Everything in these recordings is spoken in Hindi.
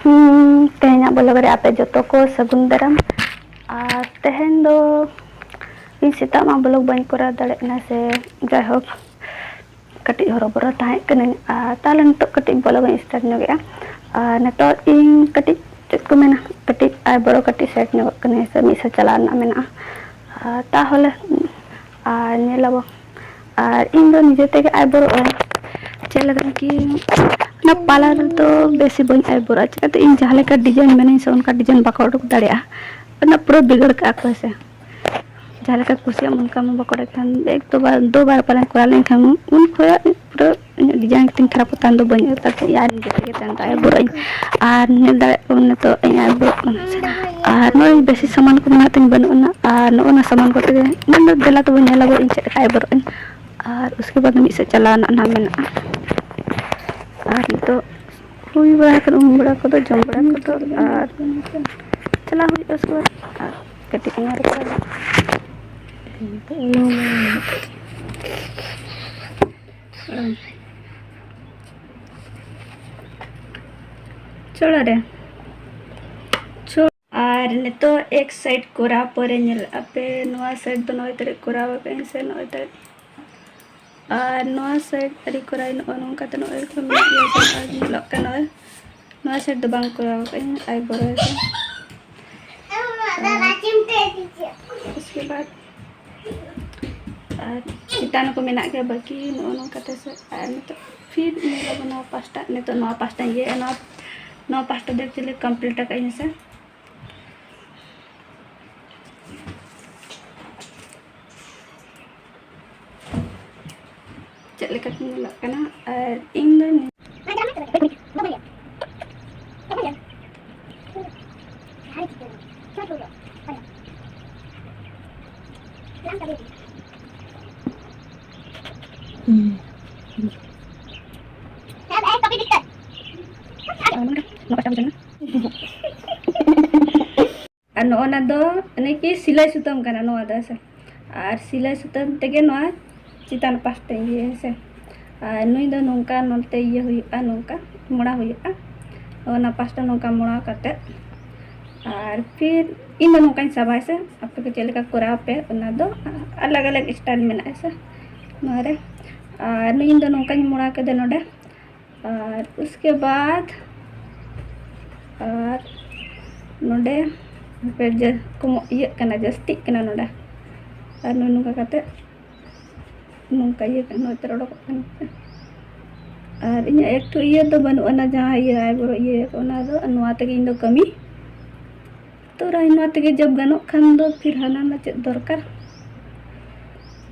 तेहना ब्लॉग रे आपे जो को सगुन दाराम और तेहन दो इन सेता मा ब्लॉग बन करा दाड़ेना से जायहोक कटी हरबरा ताहे कने ताले नितो कटी ब्लॉग स्टार्ट नोगेआ नितो इन कटी चेक को मेना कटी आय बड़ो कटी सेट नोग कने से मिसा चला ना मेना ताहले नेलाबो इन दो निजे तेगे आय बड़ो चलगन की ना पार्लर तो बेसी बन आय बड़ा चिकाते इन जहाँ लेका डिजाइन मैंने से उनका डिजाइन बाको उडुक दाड़ेया ना पूरा बिगड़ का को से जहाँ लेका कुसिया उनका में बाको खान एक दो बार पालन करा लेन खान उन खोया पूरा डिजाइन तिन खराब तान दो बन ताते यार निजे तान आय बड़ा आर नेल दाड़े उन तो आय बड़ा आर नो बेसी सामान को मना तिन बनना आर नो सामान को ते नंद देला तो नेला इन से आय बड़ा और उसके बाद में से चला ना मेना तो हुई बड़ा कर बड़ा को तो जम बड़ा को तो और चला हुई उसके बाद कटिंग मार कर छोड़ा रे और ने तो एक साइड कोरा परे नेल आपे नवा साइड तो नय तरे कोरा पे से नय तरे और नवा साइड अरी कोराय नोंका तो नय को लक का नवा साइड तो बांग कोरा पे आय बरो उसके बाद चितान को मेना के बाकी नोंका से तो फिर नवा पास्ता ने तो नवा पास्ता ये नवा पास्ता देख चले कंप्लीट का इन से चले कटना और इन नोना दो कि सिलाई सुतम कना नोआ दा से और सिलाई सुतम तेगे नोआ चितान पास्ते ये से नुई दो नोंका नोते ये हुआ नोंका मोड़ा हुआ ना पास्ता नोंका मोड़ा करते और फिर इन दो नोंका साबाय से आपके के चलेका कोरा पे ना दो अलग अलग स्टाइल में ऐसे मारे और नुई दो नोंका मोड़ा के दे नोडे और उसके बाद और नोडे फिर को ये कना जस्ती कना नोडे और नुई नोंका करते नोंका ये नोते रोड और इन एक तो ये तो बनु ना जहाँ ये आय बरो ये ओना दो नोआ तेगे इन दो कमी तो राय नोआ तेगे जब गनो खान दो फिर हाना ना चेक दरकार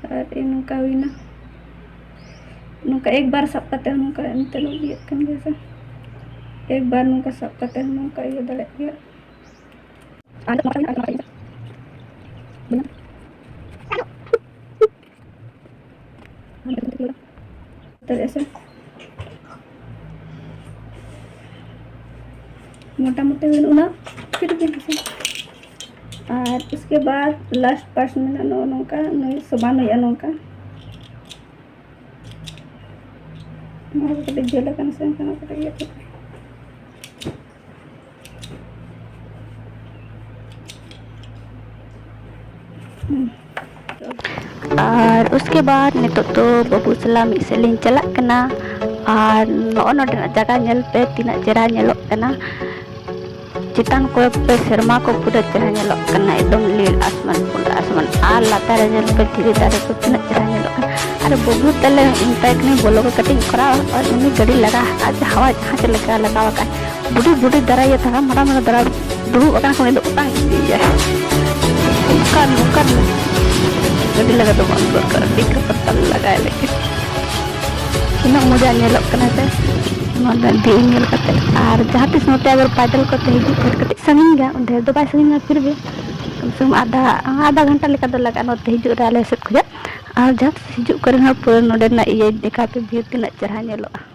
और इन नोंका हुईना नोंका एक बार सब कते नोंका एंते लो ये कन जैसा एक बार नोंका सब कते नोंका ये दले गया ऐसे मोटा मोटे ना फिर भी और उसके बाद लास्ट पास में नोंका नई समान हुआ नोंका कटे जेल से कटे और उसके बाद नितो तो बाबू सलाम इसेलिन चला कना और नोना जगह नेल पे तीना चेहरा नेलोक कना चितान को पे शर्मा को पूरा चेहरा नेलोक कना एकदम लील आसमान पूरा आसमान और लातार नेल पे धीरे दारे को तीना चेहरा नेलोक कना अरे बाबू तले इंपैक्ट नहीं बोलो को कटिंग करा और उन्हें गाड़ी लगा आज हवा जहाँ से लगा का बुढ़ी बुढ़ी दरा ये था मरा मरा दरा दुरु अकान को दो उतांग दिया मुकर गड्डी लगा तो बंद कर दिख पत्ता लगाए लेकिन इन मजा नेलोक कना से नोदा दी नेल कते और जहाँ तीस नोते अगर पैदल करते हिजू कते संगिन गया ढेर दो बाय संगिन फिर भी कम से कम आधा घंटा लेका दो लगा नोते हिजू रे आले से खुजा और जब हिजू करे पूरा नोडे ना ये देखा पे भी तीना चेहरा नेलोआ।